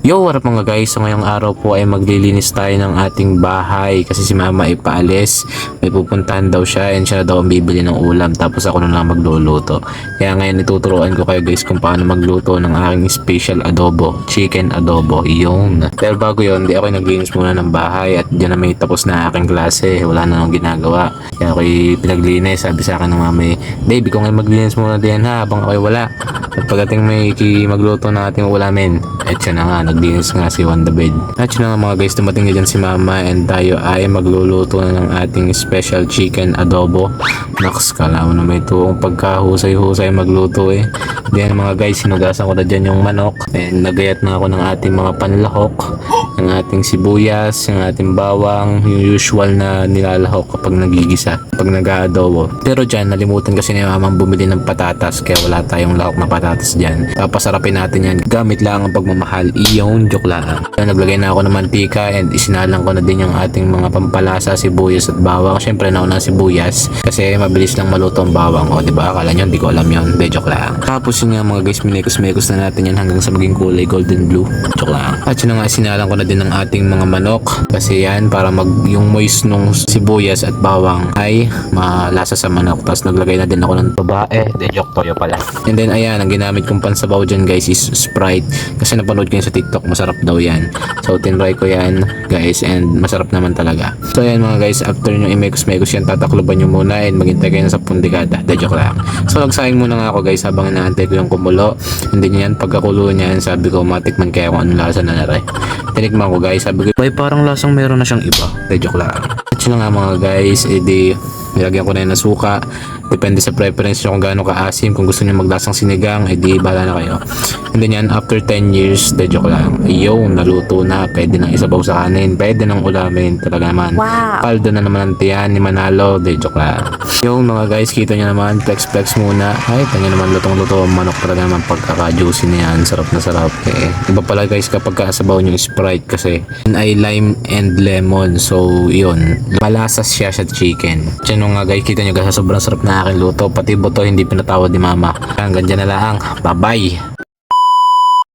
Yo, what up mga guys? So ngayong araw po ay maglilinis tayo ng ating bahay kasi si mama ay paalis. May pupuntahan daw siya and siya na daw ang bibili ng ulam tapos ako na lang magluluto. Kaya ngayon ituturuan ko kayo guys kung paano magluto ng aking special adobo, chicken adobo. Iyon. Pero bago yon, di ako naglinis muna ng bahay at dyan na may tapos na aking klase. Wala na akong ginagawa. Kaya ako'y pinaglinis. Sabi sa akin ng mama, baby ko ngayon maglinis muna din ha habang ako'y wala. At pagdating may magluto na ating ulamin. At siya na nga, naglinis nga si Wanda Bed. At yun na nga mga guys, dumating na dyan si mama and tayo ay magluluto na ng ating special chicken adobo. Naks, kala mo na may tuong pagkahusay-husay magluto eh. Then mga guys, sinugasan ko na dyan yung manok. And nagayat na ako ng ating mga panlahok, ng ating sibuyas, ng ating bawang, yung usual na nilalahok kapag nagigisa, kapag nag-aadobo. Pero dyan, nalimutan kasi ni mamang bumili ng patatas kaya wala tayong lahok na patatas dyan. Papasarapin natin yan gamit lang ang pagmamahal. Iyon, joke lang. Naglagay na ako ng mantika and isinalang ko na din yung ating mga pampalasa, sibuyas at bawang. Syempre nauna sibuyas kasi mabilis lang maluto ang bawang. O diba? Akala nyo, hindi ko alam yun. De, joke lang. Tapos yun nga mga guys, minekos-mekos na natin yan hanggang sa maging kulay golden blue. Joke lang. At yun nga, isinalang ko na din ng ating mga manok kasi yan para yung moist nung sibuyas at bawang ay malasa sa manok. Tapos naglagay na din ako ng tubae. De, joke, toyo pala. And then ayan, ang ginamit kong pansabaw dyan guys is Sprite kasi napanood ko yun sa TikTok, masarap daw yan. So tinry ko yan guys and masarap naman talaga. So ayan mga guys, after nyo i-mekos-mekos yan, tatakloban nyo muna and maghintay kayo na sa pundikada. De, joke lang. So nagsayang muna nga ako guys habang inaantay ko yung kumulo. And then yan, pagkakulo niyan, sabi ko matikman kaya kung anong lasa na nare. Tinikman ko guys, sabi ko ay parang lasang meron na siyang iba. De, joke lang. At yun nga mga guys, edi nilagyan ko na yun ng suka. Depende sa preference nyo kung gaano ka-asim. Kung gusto nyo maglasang sinigang, edi bahala na kayo. And then yan, after 10 years, de joke lang. Yo, naluto na. Pwede nang isabaw sa kanin. Pwede nang ulamin. Talaga naman. Wow. Paldo na naman ang tiyan ni Manalo. De joke lang. Yo, mga guys, kita nyo naman. Flex muna. Ay, tanya naman lutong-luto ang manok. Talaga naman pagkaka-juicy na yan. Sarap na sarap. Eh. Iba pala guys kapag kasabaw nyo Sprite kasi yun ay lime and lemon. So, yun. Malasas siya sa chicken. Diyan nga guys, kita nyo guys, sobrang sarap na aking luto. Pati buto hindi pinatawad ni mama. Hanggang dyan na lang. Bye-bye.